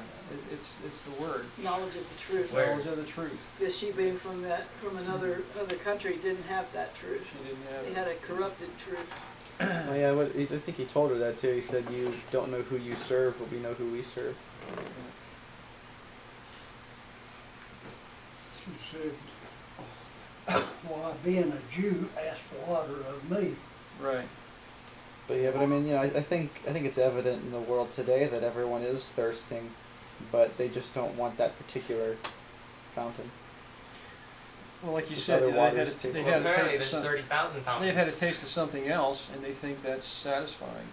it's the word. Knowledge of the truth. Where? Knowledge of the truth. Because she being from another country didn't have that truth. She didn't have They it. had a corrupted truth. Oh yeah, I think he told her that too. He said, "You don't know who you serve, but we know who we serve." She said, "Why, being a Jew, asked for water of me." Right. But yeah, but I mean, you know, I think it's evident in the world today that everyone is thirsting, but they just don't want that particular fountain. Well, like you With said, other they've had waters a, too. they've Well, had a apparently taste there's of 30,000 fountains. they've had a taste of something else, and they think that's satisfying.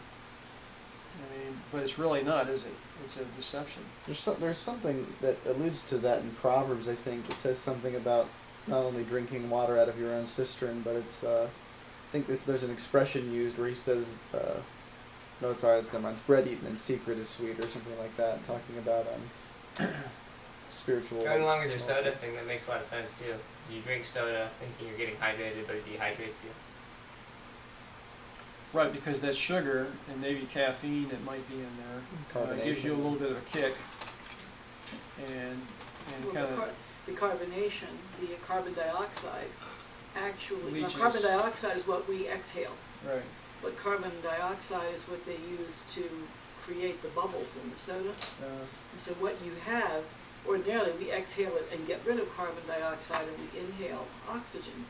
I mean, but it's really not, is it? It's a deception. There's something that alludes to that in Proverbs. I think it says something about not only drinking water out of your own cistern, but it's I think there's an expression used where he says No, sorry, that's never mind. It's bread eaten in secret is sweet, or something like that. Talking about spiritual. Going along with your soda thing, that makes a lot of sense too. 'Cause you drink soda thinking you're getting hydrated, but it dehydrates you. Right, because that sugar and maybe caffeine that might be in there gives you a little bit of a kick, and Well, kind of the carbonation, the carbon dioxide, actually, now Leaches. carbon dioxide is what we exhale, right. but carbon dioxide is what they use to create the bubbles in the soda. And so what you have, ordinarily we exhale it and get rid of carbon dioxide and we inhale oxygen.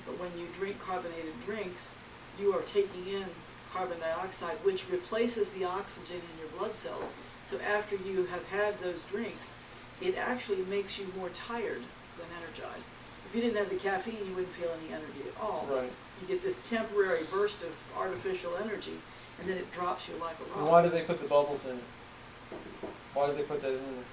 But when you drink carbonated drinks, you are taking in carbon dioxide, which replaces the oxygen in your blood cells. So after you have had those drinks, it actually makes you more tired than energized. If you didn't have the caffeine, you wouldn't feel any energy at all. Right. You get this temporary burst of artificial energy, and then it drops you like a rock. And why do they put the bubbles in it? Why did they put that in there?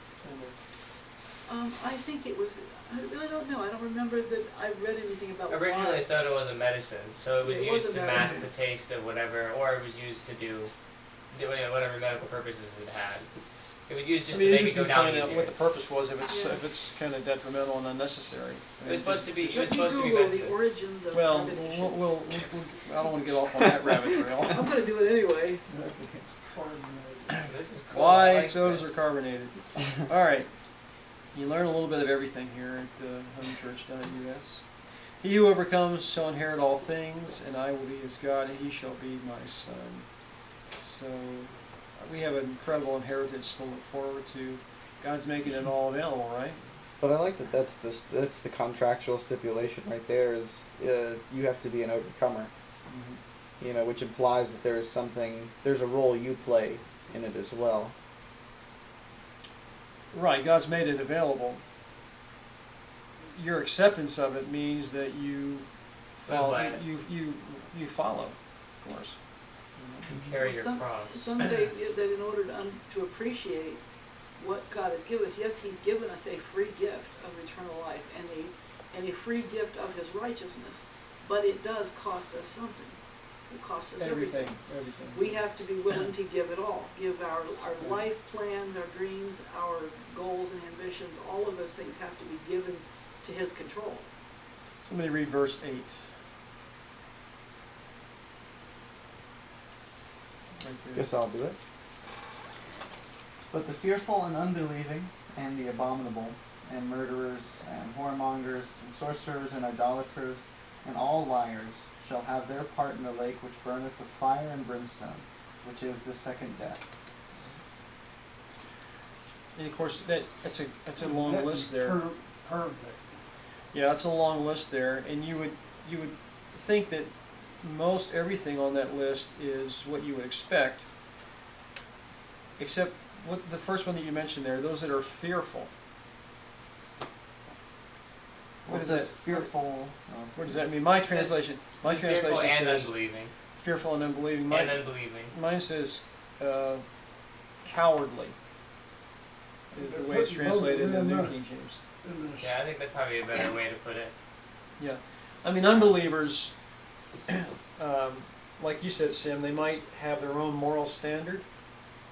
I think it was, I really don't know, I don't remember that I read anything about Originally, why. soda was a medicine, so it was It was used a to mask medicine. the taste of whatever, or it was used to do whatever medical purposes it had. It was used just to make it go to down find out easier. what the purpose was if Yeah. it's kind of detrimental and unnecessary. It was supposed to be. It was If you supposed to be Google the medicine. origins of Well, carbonation. I don't want to get off on that rabbit trail. I'm gonna do it anyway. It's carbonated. This is cool. I Why like sodas this. are carbonated? All right, you learn a little bit of everything here at homechurch.us. He who overcomes shall inherit all things, and I will be his God, and he shall be my son. So we have an incredible inheritance to look forward to. God's making it all available, right? But I like that. That's the contractual stipulation right there. Is you have to be an overcomer. You know, which implies that there's a role you play in it as well. Right, God's made it available. Your acceptance of it means that you follow. by it. You follow, of course. You carry your Some cross. say that in order to appreciate what God has given us, yes, He's given us a free gift of eternal life and a free gift of His righteousness, but it does cost us something. It costs us everything. Everything. We have to be willing to give it all. Give our life plans, our dreams, our goals and ambitions, all of those things have to be given to His control. Somebody read verse 8. Right there. Guess I'll do it. But the fearful and unbelieving, and the abominable, and murderers, and whoremongers, and sorcerers, and idolaters, and all liars shall have their part in the lake which burneth with fire and brimstone, which is the second death. And of course, that's a long list there. Permanent. Yeah, that's a long list there, and you would think that most everything on that list is what you would expect, except what the first one that you mentioned there, those that are fearful. What is that? Fearful. What does that mean? My It says- translation. My Fearful translation and says unbelieving. fearful and unbelieving. And unbelieving. Mine says cowardly. Is the way it's They're putting both translated in the of New them, King James. in this. Yeah, I think that's probably a better way to put it. Yeah, I mean, unbelievers, like you said, Sim, they might have their own moral standard,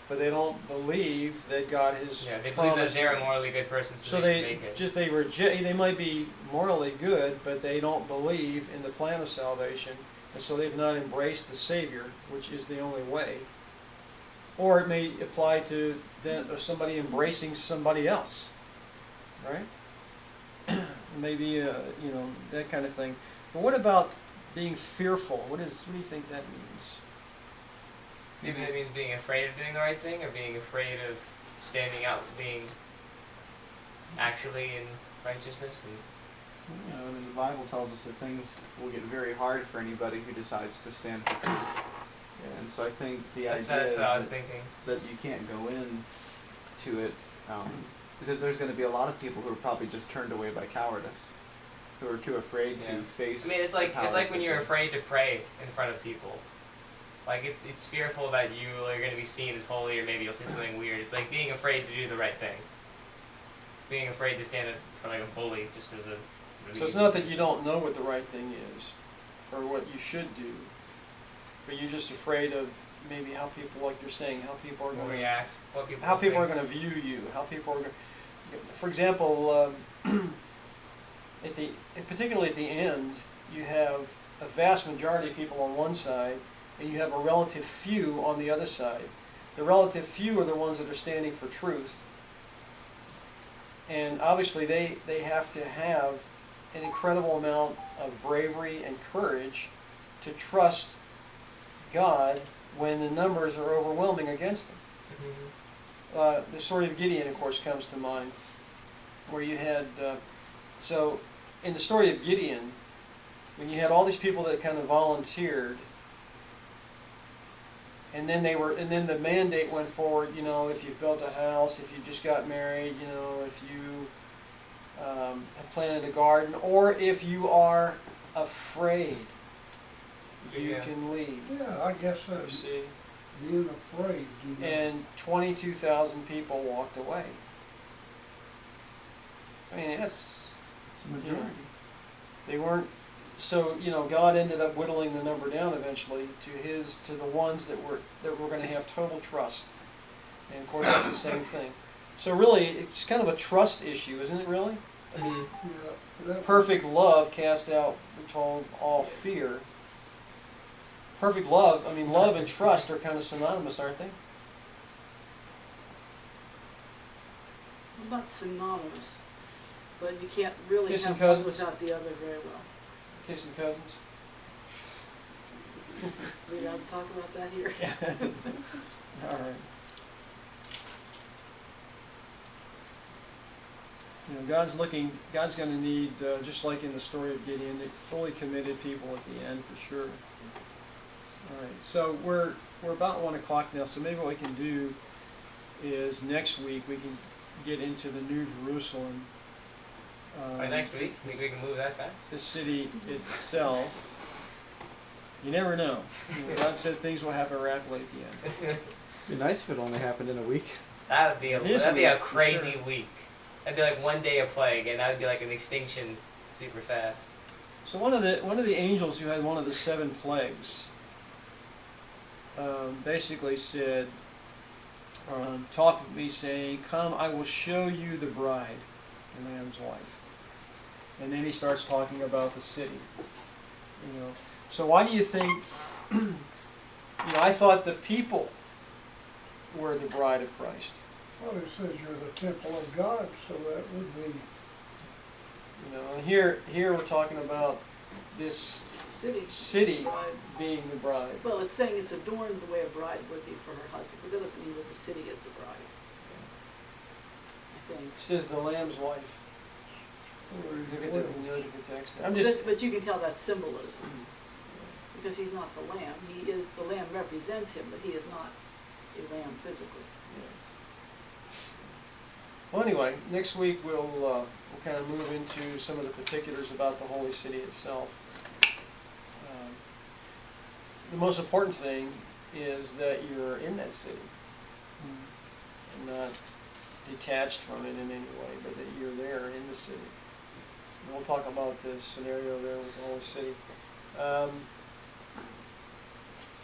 but they don't believe that God has Yeah, they believe that promised. they're a morally good person, so, So they should they make it. just they might be morally good, but they don't believe in the plan of salvation, and so they've not embraced the Savior, which is the only way. Or it may apply to somebody embracing somebody else, right? Maybe that kind of thing. But what about being fearful? What do you think that means? Maybe that means being afraid of doing the right thing, or being afraid of standing out, being actually in righteousness. And You know, I mean, the Bible tells us that things will get very hard for anybody who decides to stand for truth. And so I think the that's idea is what I was thinking. that you can't go in to it because there's going to be a lot of people who are probably just turned away by cowardice, who are too afraid to Yeah. face. I mean, it's like powers when that you're they- afraid to pray in front of people. Like it's fearful that you are going to be seen as holy, or maybe you'll say something weird. It's like being afraid to do the right thing. Being afraid to stand up for like a bully just as a. So it's not that you don't know what the right thing is, or what you should do. but you're just afraid of maybe how people, like you're saying, how people are Will going to react. What people how people are think. going to view you, how people are going. For example, particularly at the end, you have a vast majority of people on one side, and you have a relative few on the other side. The relative few are the ones that are standing for truth, and obviously they have to have an incredible amount of bravery and courage to trust God when the numbers are overwhelming against them. Mhm. The story of Gideon, of course, comes to mind, where you had, so in the story of Gideon, when you had all these people that kind of volunteered, and then the mandate went forward, you know, if you've built a house, if you just got married, you know, if you have planted a garden, or if you are afraid, you Yeah. can leave. Yeah, I guess You that's see? being afraid, you know. And 22,000 people walked away. I mean, that's It's a majority. they weren't. So you know, God ended up whittling the number down eventually to the ones that were going to have total trust. And of course, that's the same thing. So really, it's kind of a trust issue, isn't it? Really, Mhm. Yeah, that, perfect love casts out, we're told, all fear. Perfect love. I mean, love and trust are kind of synonymous, aren't they? Well, not synonymous, but you can't really Kissing have cousins? one without the other very well. Kissing cousins. We don't talk about that here. All right. You know, God's going to need, just like in the story of Gideon, fully committed people at the end for sure. All right, so we're about 1 o'clock now, so maybe what we can do is next week we can get into the New Jerusalem. By next week, think we can move that fast? The city itself. You never know. You know, God said things will happen rapidly at the end. It'd be nice if it only happened in a week. That would be It is that'd be a weird, for crazy sure. week. That'd be like one day of plague, and that would be like an extinction super fast. So one of the angels who had one of the 7 plagues basically said, talked with me, saying, "Come, I will show you the bride, the Lamb's wife." And then he starts talking about the city. You know, so why do you think? You know, I thought the people were the bride of Christ. well, it says you're the temple of God, so that would be, You know, and here we're talking about this City. city Bride. being the bride. Well, it's saying it's adorned the way a bride would be for her husband, but that doesn't mean that the city is the bride. I think. It says the Lamb's wife. Look at the text. I'm But, just. but you can tell that's symbolism, because he's not the lamb. The lamb represents him, but he is not a lamb physically. Well, anyway, next week we'll kind of move into some of the particulars about the holy city itself. The most important thing is that you're in that city, and not detached from it in any way, but that you're there in the city. And we'll talk about this scenario there with the holy city.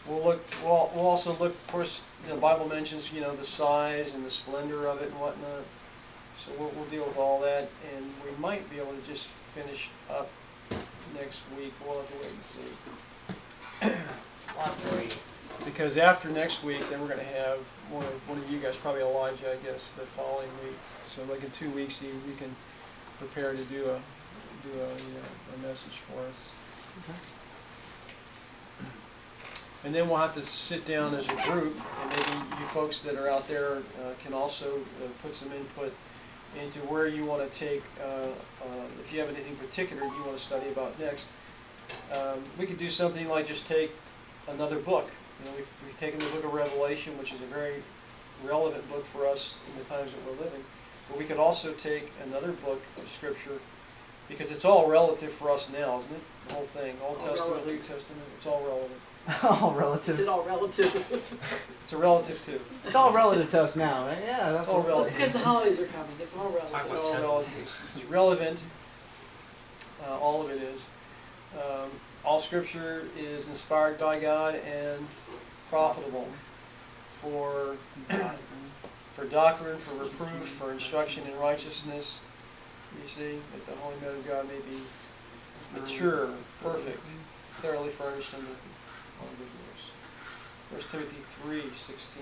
We'll also look, of course, the Bible mentions, you know, the size and the splendor of it and whatnot. So we'll deal with all that, and we might be able to just finish up next week. We'll have to wait and see. Because after next week, then we're going to have one of you guys, probably Elijah, I guess, the following week. So like in 2 weeks, you can prepare to do a message for us. And then we'll have to sit down as a group, and maybe you folks that are out there can also put some input into where you want to take, if you have anything particular you want to study about next. We could do something like just take another book. You know, we've taken the book of Revelation, which is a very relevant book for us in the times that we're living. But we could also take another book of Scripture, because it's all relative for us now, isn't it? The whole thing, Old All Testament, relevant. New Testament, it's all relevant. All Is relative. it all relative? It's a relative too. It's all relative to us now, right? Yeah, that's It's all what- Well, it's relative. because the holidays are coming. It's all Talk relative. about It's all seven. relative. It's relevant. All of it is. all Scripture is inspired by God and profitable for doctrine, for reproof, for instruction in righteousness. You see, that the Holy Man of God may be mature, perfect, thoroughly furnished unto all good works. 1 Timothy 3:16-17.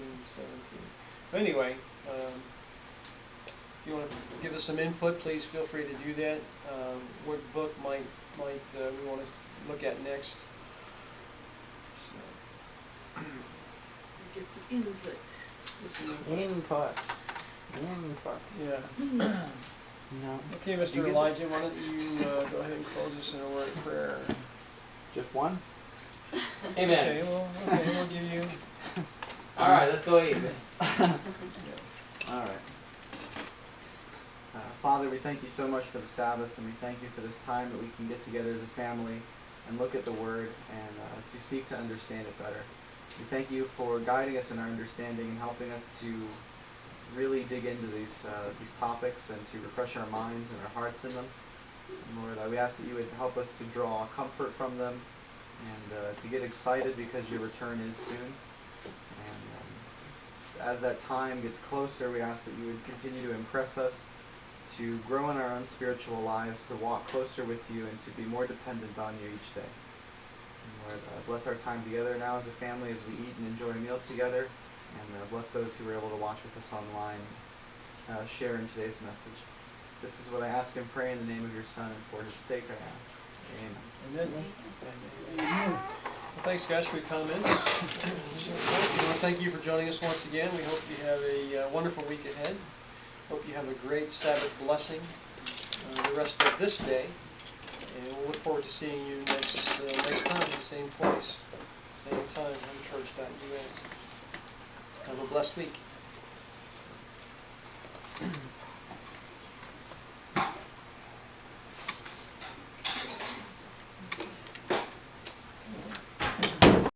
But anyway, if you want to give us some input, please feel free to do that. What book might we want to look at next? So, Get some input. Input. yeah. No. Okay, Mr. You good? Elijah, why don't you go ahead and close us in a word of prayer? Just one? Amen. Okay, we'll give you. All right, let's go eat. All right. Father, we thank you so much for the Sabbath, and we thank you for this time that we can get together as a family and look at the Word and to seek to understand it better. We thank you for guiding us in our understanding and helping us to really dig into these topics and to refresh our minds and our hearts in them. And Lord, we ask that you would help us to draw comfort from them and to get excited because your return is soon. And as that time gets closer, we ask that you would continue to impress us to grow in our own spiritual lives, to walk closer with you, and to be more dependent on you each day. And Lord, bless our time together now as a family as we eat and enjoy a meal together, and bless those who were able to watch with us online, share in today's message. This is what I ask and pray in the name of your Son, and for his sake I ask. Amen. Amen. Well, thanks, guys, for your comments. We want to thank you for joining us once again. We hope you have a wonderful week ahead. Hope you have a great Sabbath blessing the rest of this day. And we'll look forward to seeing you next time, same place, same time, homechurch.us. Have a blessed week.